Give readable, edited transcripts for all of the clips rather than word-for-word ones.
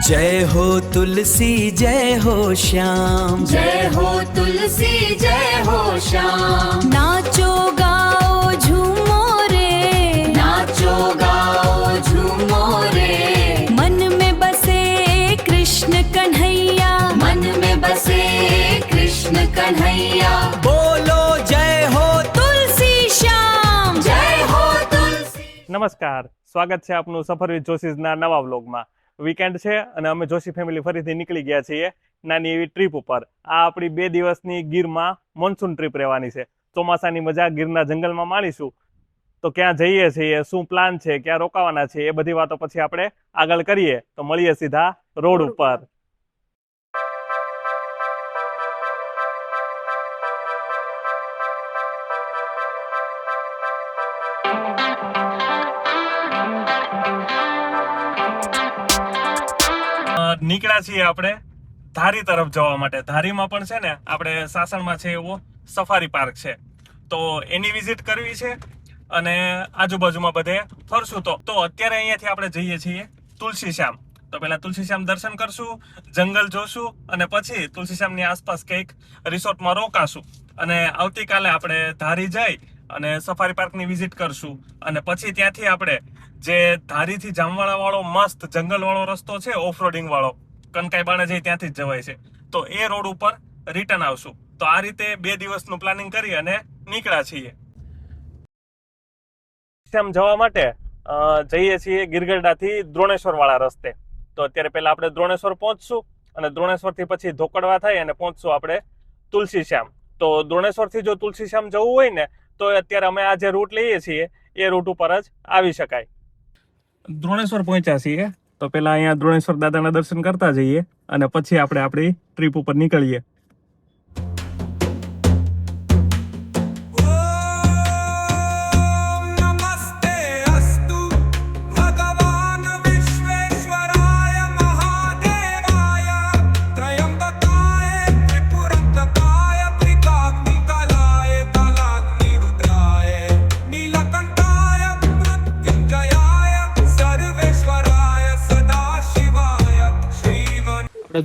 जय हो तुलसी जय हो श्याम, जय हो तुलसी जय हो श्याम। नाचो गाओ झूमो रे, नाचो गाओ झूमो रे, मन में बसे कृष्ण कन्हैया, मन में बसे कृष्ण कन्हैया। बोलो जय हो तुलसी श्याम। जय हो तुलसी। નમસ્કાર, સ્વાગત છે આપનું સફર વિથ જોશીઝના નવા વ્લોગમાં। વીકેન્ડ છે અને અમે જોશી ફેમિલી ફરીથી નીકળી ગયા છીએ નાની એવી ટ્રીપ ઉપર। આ આપણી 2 દિવસની ગીરમાં મોન્સૂન ટ્રીપ રહેવાની છે। ચોમાસાની મજા ગીરના જંગલમાં માણીશું। તો ક્યાં જઈએ છીએ, શું પ્લાન છે, ક્યાં રોકાવાના છે, એ બધી વાતો પછી આપણે આગળ કરીએ। તો મળીએ સીધા રોડ ઉપર। નીકળ્યા છીએ આપણે ધારી તરફ જવા માટે। ધારીમાં પણ છે ને આપણે સાસણમાં છે એવો સફારી પાર્ક છે, તો એની વિઝિટ કરવી છે અને આજુબાજુમાં બધે ફરશું। તો અત્યારે અહીંયાથી આપણે જઈએ છીએ તુલસી શ્યામ। તો પહેલા તુલસી શ્યામ દર્શન કરશું, જંગલ જોશું અને પછી તુલસી શ્યામની આસપાસ કંઈક રિસોર્ટમાં રોકાશું અને આવતીકાલે આપણે ધારી જઈ અને સફારી પાર્કની વિઝિટ કરશું અને પછી ત્યાંથી આપણે જે ધારીથી જામવાળા વાળો મસ્ત જંગલ વાળો રસ્તો છે, ઓફ રોડિંગ વાળો, કનકાઈ બાણે જઈ ત્યાંથી જ જવાય છે, તો એ રોડ ઉપર રિટર્ન આવશું। તો આ રીતે 2 દિવસનું પ્લાનિંગ કરી અને નીકળ્યા છીએ। શ્યામ જવા માટે જઈએ છીએ ગીરગઢડાથી દ્રોણેશ્વર વાળા રસ્તે। તો અત્યારે પહેલા આપણે દ્રોણેશ્વર પહોંચશું અને દ્રોણેશ્વરથી પછી ધોકડવા થઈ અને પહોંચશું આપણે તુલસી શ્યામ। તો દ્રોણેશ્વરથી જો તુલસી શ્યામ જવું હોય ને તો અત્યારે અમે આ જે રૂટ લઈએ છીએ એ રૂટ ઉપર જ આવી શકાય। દ્રોણેશ્વર પહોંચ્યા છીએ તો પેલા અહીંયા દ્રોણેશ્વર દાદાના દર્શન કરતા જઈએ અને પછી આપણે આપણી ટ્રીપ ઉપર નીકળીએ।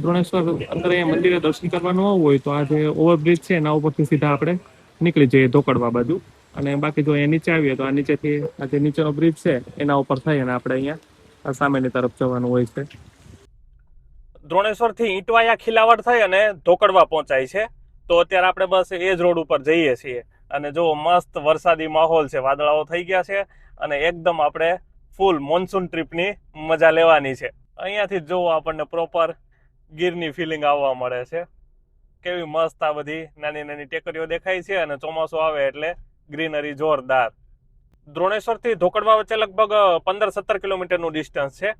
દ્રોણેશ્વર અંદર અહીંયા મંદિરે દર્શન કરવાનું આવવું હોય તો આ જે ઓવરબ્રિજ છે એના ઉપરથી સીધા આપણે નીકળી જઈએ ધોકડવા બાજુ, અને બાકી જો અહીંયા નીચે આવીએ તો આ નીચેથી આ જે નીચેનો બ્રિજ છે એના ઉપર થઈ અને આપણે અહીંયા સામેની તરફ જવાનું હોય છે। દ્રોણેશ્વરથી ઈંટવાયા ખીલાવડ થઈ અને ધોકડવા પહોંચાય છે, તો અત્યારે આપણે બસ એ જ રોડ ઉપર જઈએ છીએ અને જો મસ્ત વરસાદી માહોલ છે, વાદળાઓ થઈ ગયા છે અને એકદમ આપણે ફૂલ મોન્સૂન ટ્રીપની મજા લેવાની છે। અહીંયાથી જો આપણને પ્રોપર ગીરની ફિલિંગ આવવા મળે છે। કેવી મસ્ત આ બધી નાની નાની ટેકરીઓ દેખાય છે અને ચોમાસું આવે એટલે ગ્રીનરી જોરદાર। દ્રોણેશ્વરથી ધોકડવા વચ્ચે લગભગ 15-17 કિલોમીટરનું ડિસ્ટન્સ છે।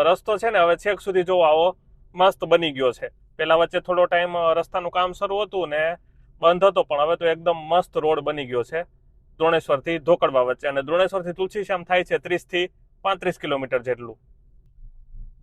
રસ્તો છે ને હવે છેક સુધી જો આવો મસ્ત બની ગયો છે। પેલા વચ્ચે થોડો ટાઈમ રસ્તાનું કામ શરૂ હતું ને બંધ હતો, પણ હવે તો એકદમ મસ્ત રોડ બની ગયો છે દ્રોણેશ્વરથી ધોકડવા વચ્ચે, અને દ્રોણેશ્વરથી તુલસી શ્યામ થાય છે 30-35 કિલોમીટર જેટલું।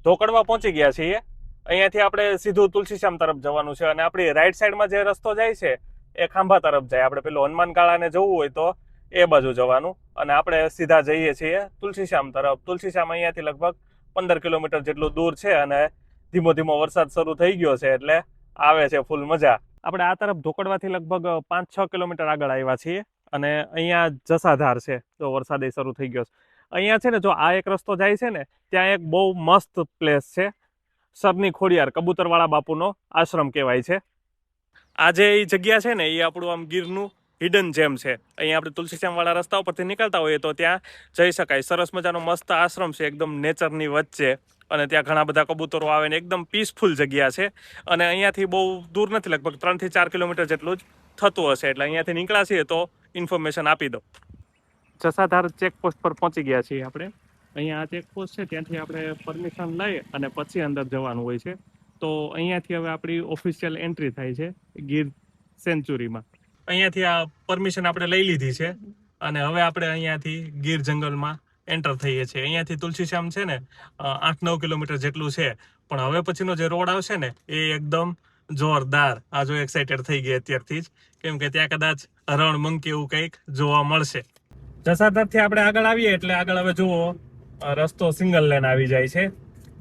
ધોકડવા પહોંચી ગયા છીએ। અહીંયાથી આપણે સીધું તુલસી શ્યામ તરફ જવાનું છે અને આપણી રાઈટ સાઈડમાં જે રસ્તો જાય છે એ ખાંભા તરફ જાય। આપણે પેલું હનુમાન ગાળાને જવું હોય તો એ બાજુ જવાનું અને આપણે સીધા જઈએ છીએ તુલસી શ્યામ તરફ। તુલસી શ્યામ અહીંયાથી લગભગ 15 કિલોમીટર જેટલું દૂર છે અને ધીમો ધીમો વરસાદ શરૂ થઈ ગયો છે એટલે આવે છે ફૂલ મજા। આપણે આ તરફ ધોકડવાથી લગભગ 5-6 કિલોમીટર આગળ આવ્યા છીએ અને અહીંયા જસાધાર છે, જો વરસાદ શરૂ થઈ ગયો છે। અહીંયા છે ને જો આ એક રસ્તો જાય છે ને ત્યાં એક બહુ મસ્ત પ્લેસ છે, સરની ખોડિયાર કબૂતરવાળા બાપુનો આશ્રમ કહેવાય છે। આ જે એ જગ્યા છે ને એ આપણું આમ ગીરનું હિડન જેમ છે। અહીંયા આપણે તુલસી શ્યામ વાળા રસ્તા ઉપરથી નીકળતા હોઈએ તો ત્યાં જઈ શકાય। સરસ મજાનો મસ્ત આશ્રમ છે એકદમ નેચરની વચ્ચે, અને ત્યાં ઘણા બધા કબૂતરો આવે ને એકદમ પીસફુલ જગ્યા છે અને અહીંયાથી બહુ દૂર નથી, લગભગ 3-4 કિલોમીટર જેટલું જ થતું હશે, એટલે અહીંયાથી નીકળ્યા છીએ તો ઇન્ફોર્મેશન આપી દો। જસાધાર ચેકપોસ્ટ પર પહોંચી ગયા છીએ આપણે। અહીંયા આ ચેકપોસ્ટ છે ત્યાંથી આપણે પરમિશન લઈ અને પછી અંદર જવાનું હોય છે। તો અહીંયાથી હવે આપણી ઓફિશિયલ એન્ટ્રી થાય છે ગીર સેન્ચુરીમાં। અહીંયાથી આ પરમિશન આપણે લઈ લીધી છે અને હવે આપણે અહીંયાથી ગીર જંગલમાં એન્ટર થઈએ છીએ। અહીંયાથી તુલસી શ્યામ છે ને 8-9 કિલોમીટર જેટલું છે, પણ હવે પછીનો જે રોડ આવશે ને એ એકદમ જોરદાર। આ જો એક્સાઇટેડ થઈ ગઈ અત્યારથી જ, કેમ કે ત્યાં કદાચ રણ મંકી એવું કંઈક જોવા મળશે। જસાધારથી આપણે આગળ આવીએ એટલે આગળ હવે જુઓ રસ્તો સિંગલ લેન આવી જાય છે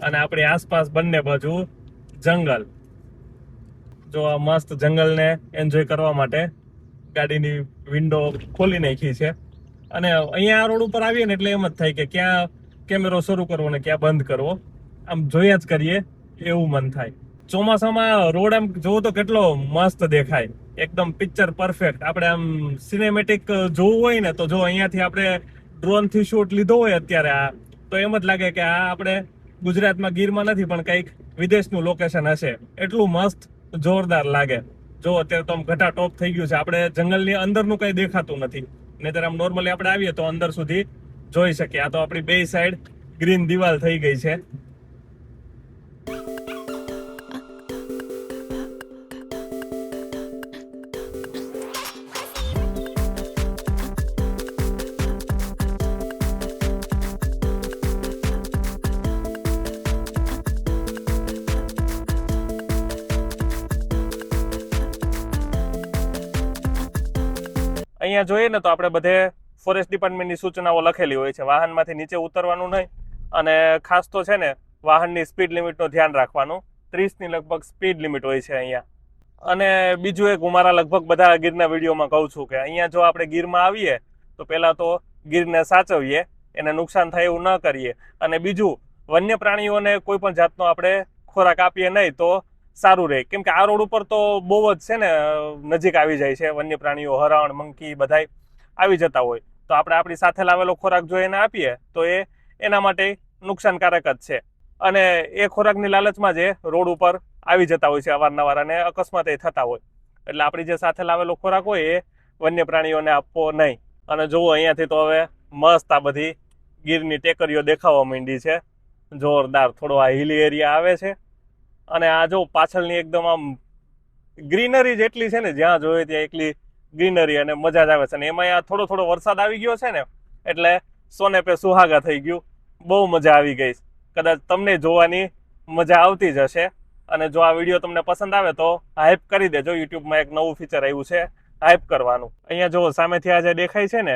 અને આપણી આસપાસ બંને બાજુ જંગલ. જો આ મસ્ત જંગલને એન્જોય કરવા માટે ગાડીની વિન્ડો ખોલી નાખી છે. અને અહીંયા આ રોડ ઉપર આવીએ ને એટલે એમ જ થાય કે ક્યાં કેમેરો શરૂ કરવો ને ક્યાં બંધ કરવો, આમ જોયા જ કરીએ એવું મન થાય. ચોમાસામાં રોડ આમ જોવો તો કેટલો મસ્ત દેખાય, એકદમ પિક્ચર પરફેક્ટ. આપણે આમ સિનેમેટિક જોવું હોય ને તો જો અહીંયાથી આપણે ડ્રોનથી શૂટ લીધો હોય અત્યારે આ, તો એમ જ લાગે કે આ આપણે ગુજરાતમાં ગીરમાં નથી પણ કંઈક વિદેશનું લોકેશન હશે, એટલું મસ્ત જોરદાર લાગે. જો અત્યારે તો આમ ઘટા ટોપ થઈ ગયું છે, આપણે જંગલની અંદરનું કંઈ દેખાતું નથી. નહીંતર આમ નોર્મલી આપણે આવીએ તો અંદર સુધી જોઈ શકીએ. આ તો આપણી બે સાઈડ ગ્રીન દિવાલ થઈ ગઈ છે. અહીંયા જોઈએ ને તો આપણે બધે ફોરેસ્ટ ડિપાર્ટમેન્ટની સૂચનાઓ લખેલી હોય છે. વાહનમાંથી નીચે ઉતરવાનું નહીં, અને ખાસ તો છે ને વાહનની સ્પીડ લિમિટનું ધ્યાન રાખવાનું. 30ની લગભગ સ્પીડ લિમિટ હોય છે અહીંયા. અને બીજું એક, હું મારા લગભગ બધા ગીરના વિડીયોમાં કહું છું કે અહીંયા જો આપણે ગીરમાં આવીએ તો પહેલાં તો ગીરને સાચવીએ, એને નુકસાન થાય એવું ન કરીએ. અને બીજું, વન્ય પ્રાણીઓને કોઈ પણ જાતનો આપણે ખોરાક આપીએ નહીં તો સારું રહે. કેમ કે આ રોડ ઉપર તો બહુ જ છે ને નજીક આવી જાય છે વન્ય પ્રાણીઓ, હરણ, મંકી બધાય આવી જતા હોય. તો આપણે આપણી સાથે લાવેલો ખોરાક જો એને આપીએ તો એ એના માટે નુકસાનકારક જ છે. અને એ ખોરાકની લાલચમાં જ એ રોડ ઉપર આવી જતા હોય છે અવારનવાર, અને અકસ્માત થતા હોય. એટલે આપણી જે સાથે લાવેલો ખોરાક હોય એ વન્ય પ્રાણીઓને આપવો નહીં. અને જુઓ અહીંયાથી તો હવે મસ્ત આ બધી ગીરની ટેકરીઓ દેખાવા માંડી છે, જોરદાર. થોડો આ હિલી એરિયા આવે છે, અને આ જો પાછળની એકદમ આમ ગ્રીનરી જેટલી છે ને, જ્યાં જોઈએ ત્યાં એકલી ગ્રીનરી, અને મજા જ આવે છે. અને એમાં આ થોડો થોડો વરસાદ આવી ગયો છે ને એટલે સોને પે સુહાગા થઈ ગયું. બહુ મજા આવી ગઈ. કદાચ તમને જોવાની મજા આવતી જ હશે. અને જો આ વિડીયો તમને પસંદ આવે તો હાઇપ કરી દેજો. યુટ્યુબમાં એક નવું ફીચર આવ્યું છે હાઇપ કરવાનું. અહીંયા જો સામેથી આ જે દેખાય છે ને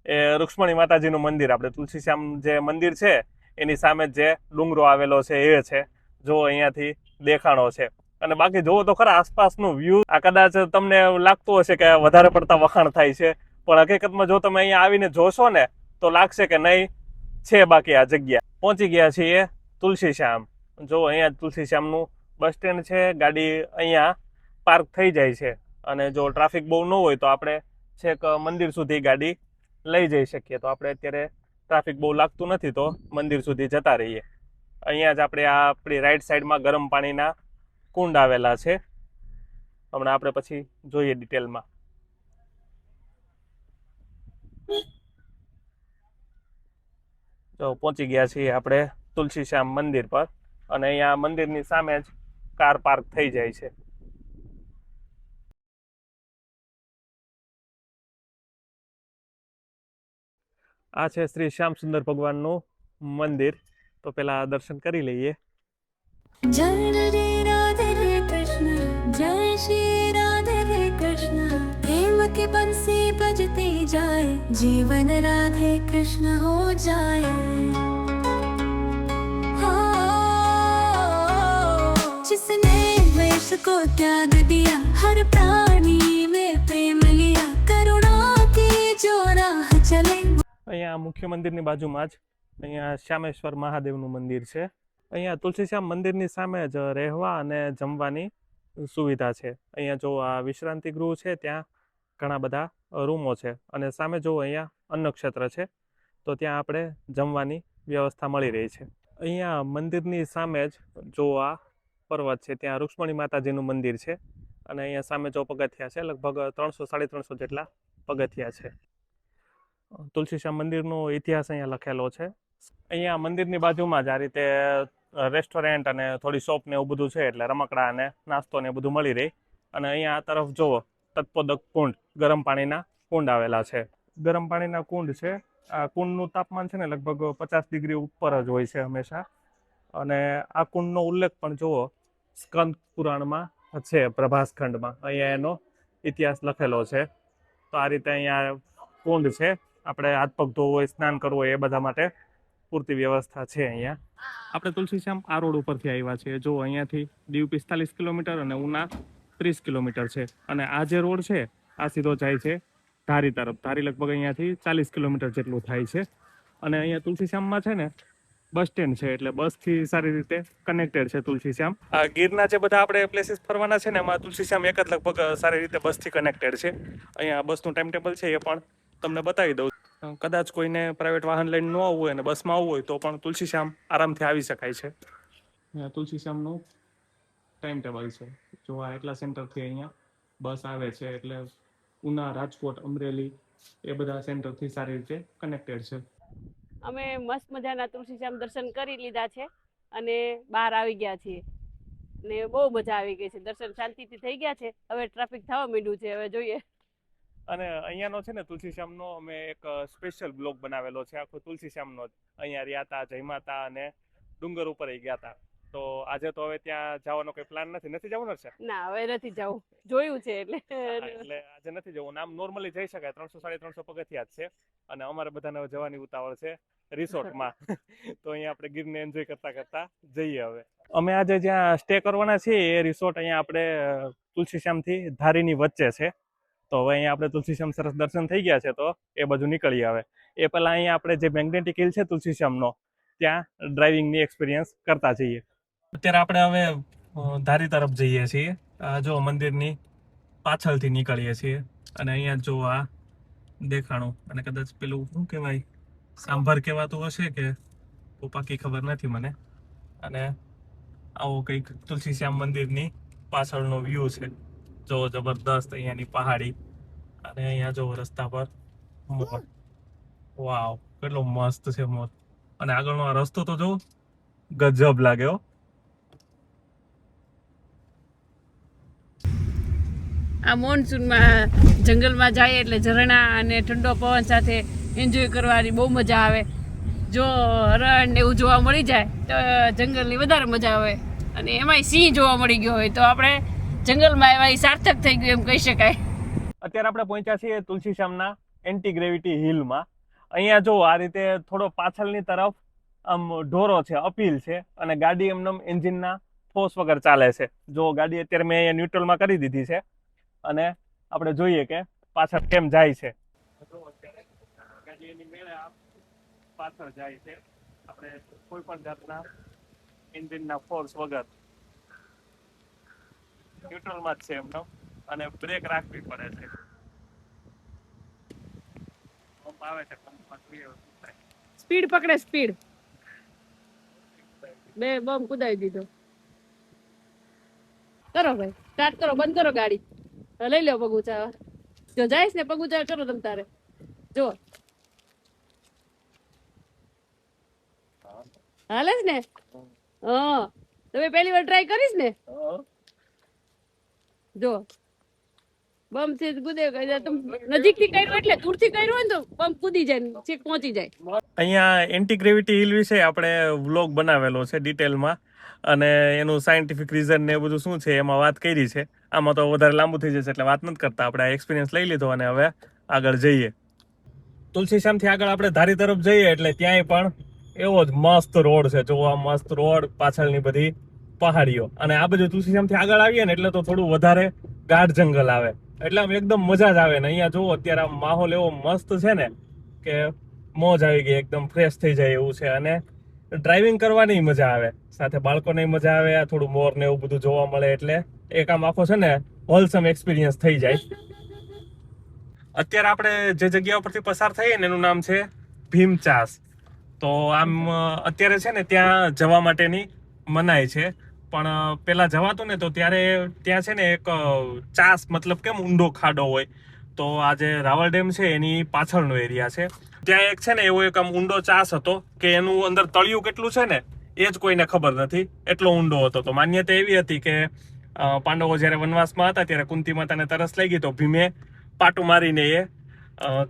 એ રૂક્ષ્મણી માતાજીનું મંદિર, આપણે તુલસીશ્યામ જે મંદિર છે એની સામે જે ડુંગરો આવેલો છે એ છે. જો અહીંયાથી દેખાણો છે. અને બાકી જોવો તો ખરા આસપાસનું વ્યૂ, આ કદાચ તમને લાગતું હશે કે વધારે પડતા વખાણ થાય છે, પણ હકીકતમાં જો તમે અહીંયા આવીને જોશો ને તો લાગશે કે નહીં છે બાકી આ જગ્યા. પહોંચી ગયા છીએ તુલસીશ્યામ. જો અહીંયા તુલસીશ્યામનું બસ સ્ટેન્ડ છે. ગાડી અહીંયા પાર્ક થઈ જાય છે, અને જો ટ્રાફિક બહુ ન હોય તો આપણે છેક મંદિર સુધી ગાડી લઈ જઈ શકીએ. તો આપણે અત્યારે ટ્રાફિક બહુ લાગતું નથી તો મંદિર સુધી જતા રહીએ. અહીંયા જ આપણે આપણી રાઈટ સાઈડમાં ગરમ પાણીના કુંડ આવેલા છે. હમણાં આપણે પછી જોઈએ ડિટેલમાં. જો પહોંચી ગયા છીએ આપણે તુલસીશ્યામ મંદિર પર, અને અહીંયા મંદિરની સામે જ કાર પાર્ક થઈ જાય છે. આ છે શ્રી શ્યામ સુંદર ભગવાનનું મંદિર. તો પેલા દર્શન કરી લઈએ. જય રાધે કૃષ્ણ, જય શ્રી રાધે કૃષ્ણ, પ્રેમ की बंसी बजती जाए, जीवन राधे कृष्ण हो जाए. जिसने द्वेष को त्याग दिया, हर प्राणी में प्रेम लिया, करुणा की जो राह चले. અહીંયા મુખ્ય મંદિરની બાજુમાં જ અહીંયા શ્યામેશ્વર મહાદેવનું મંદિર છે. અહીંયા તુલસીશ્યામ મંદિરની સામે જ રહેવા અને જમવાની સુવિધા છે. અહીંયા જો આ વિશ્રાંતિ ગૃહ છે, ત્યાં ઘણા બધા રૂમો છે, અને સામે જો અહીંયા અન્નક્ષેત્ર છે તો ત્યાં આપણે જમવાની વ્યવસ્થા મળી રહી છે. અહીંયા મંદિરની સામે જ જો આ પર્વત છે, ત્યાં રૂક્ષ્મણી માતાજીનું મંદિર છે, અને અહીંયા સામે જો પગથિયા છે, લગભગ 300-350 જેટલા પગથિયા છે. તુલસીશ્યામ મંદિરનો ઇતિહાસ અહીંયા લખેલો છે. અહીંયા મંદિરની બાજુમાં જ આ રીતે રેસ્ટોરન્ટ અને થોડી શોપ ને એવું બધું છે, એટલે રમકડા અને નાસ્તો ને બધું મળી રહે. અને અહીંયા આ તરફ જુઓ તત્પોદક કુંડ, ગરમ પાણીના કુંડ આવેલા છે. ગરમ પાણીના કુંડ છે. આ કુંડનું તાપમાન છે ને લગભગ 50 ડિગ્રી ઉપર જ હોય છે હંમેશા. અને આ કુંડનો ઉલ્લેખ પણ જુઓ સ્કંદ પુરાણમાં છે, પ્રભાસખંડમાં. અહીંયા એનો ઇતિહાસ લખેલો છે. તો આ રીતે અહીંયા કુંડ છે. આપણે હાથ પગ ધોવું હોય, સ્નાન કરવું હોય, એ બધા માટે પૂરતી વ્યવસ્થા છે અહીંયા. આપણે તુલસીશ્યામ આ રોડ ઉપરથી આવ્યા છીએ. જો અહીંયાથી દીવ 45 કિલોમીટર અને ઉના 30 કિલોમીટર છે. અને આ જે રોડ છે આ સીધો જાય છે ધારી તરફ. ધારી લગભગ અહીંયાથી 40 કિલોમીટર જેટલું થાય છે. અને અહીંયા તુલસીશ્યામમાં છે ને બસ સ્ટેન્ડ છે, એટલે બસથી સારી રીતે કનેક્ટેડ છે તુલસીશ્યામ. આ ગીરના જે બધા આપણે પ્લેસીસ ફરવાના છે ને એમાં તુલસીશ્યામ એક જ લગભગ સારી રીતે બસથી કનેક્ટેડ છે. અહીંયા બસનું ટાઈમ ટેબલ છે એ પણ તમને બતાવી દઉં. કદાચ કોઈને પ્રાઇવેટ વાહન લઈને ન આવવું હોય અને બસમાં આવવું હોય તો પણ તુલસીશ્યામ આરામથી આવી શકાય છે. અહીંયા તુલસીશ્યામનું ટાઈમ ટેબલ છે. જો આ એટલા સેન્ટરથી અહીંયા બસ આવે છે, એટલે ઉના, રાજકોટ, અમરેલી એ બધા સેન્ટરથી સારી રીતે કનેક્ટેડ છે. અમે મસ્ત મજાના તુલસીશ્યામ દર્શન કરી લીધા છે અને બહાર આવી ગયા છીએ ને બહુ મજા આવી ગઈ છે. દર્શન શાંતિથી થઈ ગયા છે. હવે ટ્રાફિક થવા માંડ્યું છે, હવે જોઈએ. અને અહીંયાનો છે ને તુલસીશ્યામનો અમે એક સ્પેશિયલ બ્લોગ બનાવેલો છે આખો તુલસીશ્યામનો જ. અહીંયા રહ્યા હતા, જમ્યા હતા અને ડુંગર ઉપર ગયા હતા. તો આજે તો હવે ત્યાં જવાનો કોઈ પ્લાન નથી જવાનું છે? ના, હવે નથી જવું, જોયું છે એટલે આજે નથી જવું. આમ નોર્મલી જઈ શકાય, 300-350 પગથિયા જ છે. અને અમારે બધાને જવાની ઉતાવળ છે રિસોર્ટમાં. તો અહીંયા આપણે ગીરને એન્જોય કરતા કરતા જઈએ. હવે અમે આજે જ્યાં સ્ટે કરવાના છીએ એ રિસોર્ટ અહીંયા આપણે તુલસીશ્યામથી ધારીની વચ્ચે છે. તો હવે અહીંયા આપણે તુલસીશ્યામ સરસ દર્શન થઈ ગયા છે, તો એ બાજુ નીકળીએ. હવે એ પહેલા અહીંયા આપણે જે મેગ્નેટિક હિલ છે તુલસીશ્યામનો, ત્યાં ડ્રાઇવિંગની એક્સપિરિયન્સ કરતા જઈએ. અત્યારે આપણે હવે ધારી તરફ જઈએ છીએ. જો મંદિરની પાછળથી નીકળીએ છીએ અને અહીંયા જો આ દેખાણું, અને કદાચ પેલું શું કહેવાય, સાંભર કહેવાતું હશે કે પાકી ખબર નથી મને. અને આવો કંઈક તુલસીશ્યામ મંદિરની પાછળનો વ્યૂ છે. જો જબરદસ્ત અહીંયાની પહાડી, અને અહીંયા જો રસ્તા પર મોર. વાવ, કેટલો મસ્ત છે મોર. અને આગળનો આ રસ્તો તો જો ગજબ લાગ્યો. આ મોનસૂનમાં જંગલમાં જાય એટલે ઝરણા અને ઠંડો પવન સાથે એન્જોય કરવાની બહુ મજા આવે. જો હરણ ને એવું જોવા મળી જાય તો જંગલની વધારે મજા આવે. અને એમાંય સિંહ જોવા મળી ગયો હોય તો આપણે જંગલમાં એવા સાર્થક થઈ ગયું એમ કહી શકાય. અત્યારે આપણે પહોંચ્યા છીએ તુલસીશ્યામના એન્ટી ગ્રેવિટી હિલમાં. અહીંયા જો આ રીતે થોડો પાછળની તરફ આમ ઢોરો છે, અપીલ છે, અને ગાડી એમનેમ એન્જિનના ફોર્સ વગર ચાલે છે. જો ગાડી અત્યારે મેં અહીંયા ન્યુટ્રલમાં કરી દીધી છે અને આપણે જોઈએ કે પાછળ કેમ જાય છે. ગાડી એની મેળે પાછળ જાય છે. આપણે કોઈ પણ જાતના એન્જિનના ફોર્સ વગર ન્યુટ્રલમાં જ છે એમનો, અને બ્રેક રાખવી પડે છે. પંપ આવે છે, સ્પીડ પકડે, સ્પીડ બે બમ કુદાવી દીધો. કરો ભાઈ, સ્ટાર્ટ કરો, બંધ કરો ગાડી, લઈ લો પગુચા. જો જાઈશ ને પગુચા કરો તમ તારે. જો હાલે જ ને? હા, તમે પહેલી વાર ટ્રાય કરીશ ને? જો બમ થી કૂદે, નજીક થી કર્યું એટલે દૂર થી કર્યું હોય ને તો બમ કૂદી જાય, છેક પહોંચી જાય. અહીંયા એન્ટી ગ્રેવિટી હિલ વિશે આપણે વ્લોગ બનાવેલો છે ડિટેલમાં, અને એનું સાયન્ટિફિક રીઝન ને બધું શું છે એમાં વાત કરી છે. આમાં તો વધારે લાંબુ થઈ જશે એટલે વાત નથી કરતા. આપણે એક્સપિરિયન્સ લઈ લીધો અને હવે આગળ જઈએ. તુલસીશ્યામથી આગળ આપણે ધારી તરફ જઈએ એટલે ત્યાંય પણ એવો જ મસ્ત રોડ છે. જો આ મસ્ત રોડ, પાછળની બધી પહાડીઓ, અને આ બધું તુલસીશ્યામથી આગળ આવીએ ને એટલે તો થોડું વધારે ગાઢ જંગલ આવે, એટલે આમ એકદમ મજા જ આવે. ને અહીંયા જુઓ અત્યારે આમ માહોલ એવો મસ્ત છે ને કે મોજ આવી ગઈ, એકદમ ફ્રેશ થઈ જાય એવું છે. અને ડ્રાઇવિંગ કરવાની મજા આવે, સાથે બાળકોને મજા આવે. આ થોડું મોર ને એવું બધું જોવા મળે એટલે એક આમ આખો છે ને હોલસમ એક્સપિરિયન્સ થઈ જાય. અત્યારે આપણે જે જગ્યા ઉપરથી પસાર થઈએ ને એનું નામ છે ભીમચાસ. તો આમ અત્યારે છે ને ત્યાં જવા માટેની મનાઈ છે, પણ પેલા જવાતું ને તો ત્યારે ત્યાં છે ને એક ચાસ, મતલબ કેમ ઊંડો ખાડો હોય, તો આ જે રાવલ ડેમ છે એની પાછળનો એરિયા છે. ત્યાં એક છે ને એવો એક આમ ઊંડો ચાસ હતો કે એનું અંદર તળિયું કેટલું છે ને એ જ કોઈને ખબર નથી, એટલો ઊંડો હતો. તો માન્યતા એવી હતી કે પાંડવો જ્યારે વનવાસમાં હતા ત્યારે કુંતી માતાને તરસ લાગી તો ભીમે પાટું મારીને એ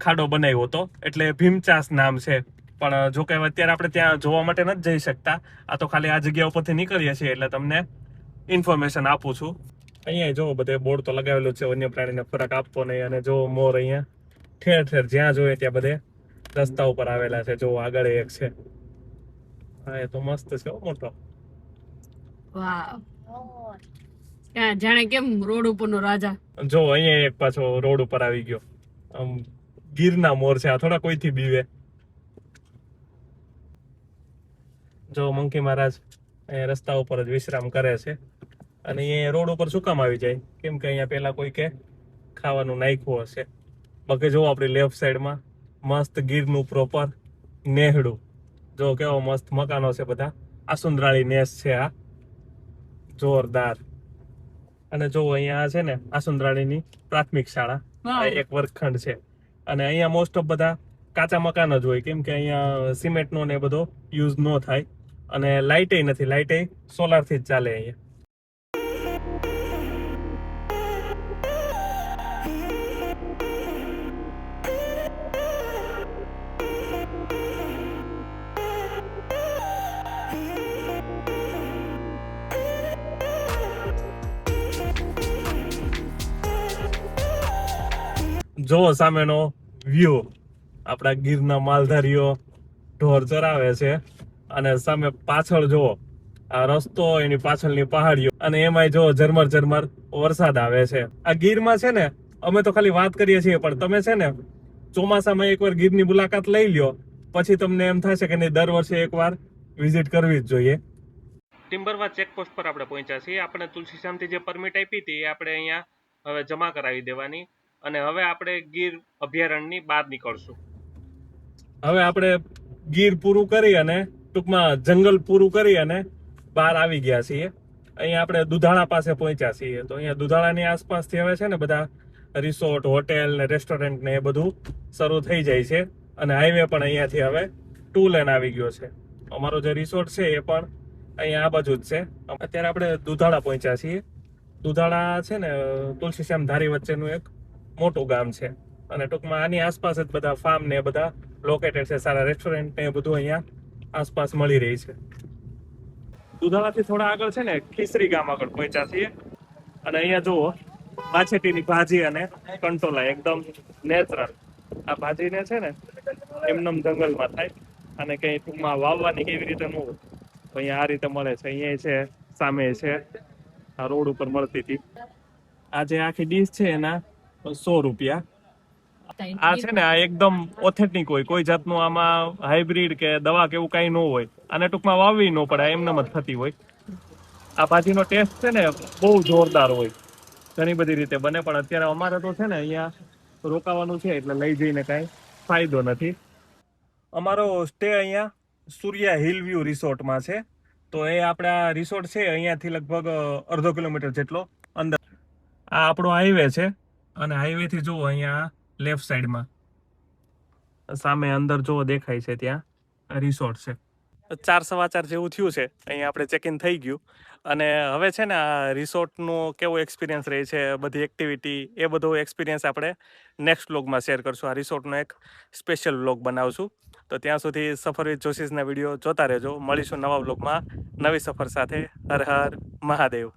ખાડો બનાવ્યો હતો, એટલે ભીમચાસ નામ છે. પણ જો કે અત્યારે આપણે ત્યાં જોવા માટે નથી જઈ શકતા. આ તો ખાલી આ જગ્યા ઉપરથી નીકળીએ છીએ એટલે તમને ઇન્ફોર્મેશન આપું છું. અહીંયા જો બધે બોર્ડ તો લગાવેલું છે, વન્ય પ્રાણીને ખોરાક આપવો નહીં. અને જો મોર અહીંયા ઠેર ઠેર જ્યાં જોઈએ ત્યાં બધે રસ્તા ઉપર આવેલા છે. જો આગળ એક છે, હા એ તો મસ્ત છે હો, મોટો. વાહ, જાણે કેમ રોડ ઉપરનો રાજા. જો અહીંયા એક પાછો રોડ ઉપર આવી ગયો. આમ ગીરના મોર છે, આ થોડા કોઈથી બીવે. જો મંકી મહારાજ અહીંયા રસ્તા ઉપર જ વિશ્રામ કરે છે. અને એ રોડ ઉપર શું કામ આવી જાય? કેમ કે અહીંયા પેલા કોઈ કે ખાવાનું નાખ્યું હશે. બાકી જો આપણી લેફ્ટ સાઈડમાં મસ્ત ગીરનું પ્રોપર નેહડું. જો કેવો મસ્ત મકાનો છે બધા. આસુંદરાળી નેસ છે આ, જોરદાર. અને જો અહીંયા છે ને આસુંદરાળીની પ્રાથમિક શાળા, આ એક વર્ગખંડ છે. અને અહીંયા મોસ્ટ ઓફ બધા કાચા મકાન જ હોય, કેમ કે અહીંયા સિમેન્ટનો ને બધો યુઝ ન થાય. અને લાઇટે નથી, લાઇટે સોલારથી જ ચાલે અહીંયા. જો સામેનો વ્યૂ, આપણા ગીરના માલધારીઓ ઢોર ચરાવે છે. અને સામે પાછળ જુઓ આ રસ્તો, એની પાછળની પહાડીઓ, અને એમાંય જો ઝરમર ઝરમર વરસાદ આવે છે. આ ગીરમાં છે ને, અમે તો ખાલી વાત કરીએ છીએ, પણ તમે છે ને ચોમાસામાં એકવાર ગીરની મુલાકાત લઈ લ્યો, પછી તમને એમ થશે કે નહીં, દર વર્ષે એકવાર વિઝિટ કરવી જ જોઈએ. ટિમ્બરવા ચેકપોસ્ટ પર આપણે પહોંચ્યા છીએ. આપણે તુલસીશ્યામથી જે પરમિટ આપી હતી એ આપણે અહીંયા હવે જમા કરાવી દેવાની. અને હવે આપણે ગીર અભયારણ્યની બહાર નીકળશું. હવે આપણે ગીર પૂરું કરી અને ટૂંકમાં જંગલ પૂરું કરી અને બહાર આવી ગયા છીએ. અહીંયા આપણે દુધાળા પાસે પહોંચ્યા છીએ. તો અહીંયા દુધાળાની આસપાસથી હવે છે ને બધા રિસોર્ટ, હોટેલ ને રેસ્ટોરન્ટ ને એ બધું શરૂ થઈ જાય છે. અને હાઈવે પણ અહીંયાથી હવે 2 લેન આવી ગયો છે. અમારો જે રિસોર્ટ છે એ પણ અહીંયા આ બાજુ જ છે. અત્યારે આપણે દુધાળા પહોંચ્યા છીએ. દુધાળા છે ને તુલસીશ્યામ ધારી વચ્ચેનું એક મોટું ગામ છે. અને ટૂંકમાં આની આસપાસ જ બધા ફાર્મ ને બધા લોકેટેડ છે. સારા રેસ્ટોરન્ટ ને બધું અહીંયા આસપાસ મળી રહી છે. દુધાળાથી થોડા આગળ છે ને ખીસરી ગામ આગળ પહોંચ્યા છીએ. અને અહીંયા જુઓ માછેટીની ભાજી અને કંટોલા એકદમ નેચરલ. આ ભાજીને છે ને એમનેમ જંગલમાં થાય અને કંઈ ટૂંકમાં વાવવાની કેવી રીતે ન હોય, તો અહીંયા આ રીતે મળે છે. અહીંયા છે, સામે છે, આ રોડ ઉપર મળતી હતી. આ જે આખી ડીશ છે એના 100 રૂપિયા. આ છે ને આ એકદમ ઓથેન્ટિક હોય, કોઈ જાતનું આમાં હાઇબ્રિડ કે દવા કે એવું કઈ ન હોય. અને ટૂંકમાં વાવવી ન પડે, એમનેમ જ થતી હોય. આ ભાજીનો ટેસ્ટ છે ને બહુ જોરદાર હોય, ઘણી બધી રીતે બને. પણ અત્યારે અમારે તો છે ને અહીંયા રોકાવાનું છે એટલે લઈ જઈને કાંઈ ફાયદો નથી. અમારો સ્ટે અહીંયા સૂર્યા હિલ વ્યૂ રિસોર્ટમાં છે. તો એ આપણા રિસોર્ટ છે અહીંયાથી લગભગ 1/2 કિલોમીટર જેટલો અંદર. આ આપણો હાઈવે છે. અને હાઈવેથી જુઓ અહીંયા લેફ્ટ સાઈડમાં સામે અંદર જો દેખાય છે ત્યાં રિસોર્ટ છે. 4:15 જેવું થયું છે. અહીંયા આપણે ચેક ઇન થઈ ગયું. અને હવે છે ને આ રિસોર્ટનો કેવો એક્સપિરિયન્સ રહે છે, બધી એક્ટિવિટી, એ બધો એક્સપિરિયન્સ આપણે નેક્સ્ટ વ્લોગમાં શેર કરશું. આ રિસોર્ટનો એક સ્પેશિયલ વ્લોગ બનાવશું. તો ત્યાં સુધી સફર વિથ જોશીસના વિડીયો જોતા રહેજો. મળીશું નવા વ્લોગમાં નવી સફર સાથે. હર હર મહાદેવ.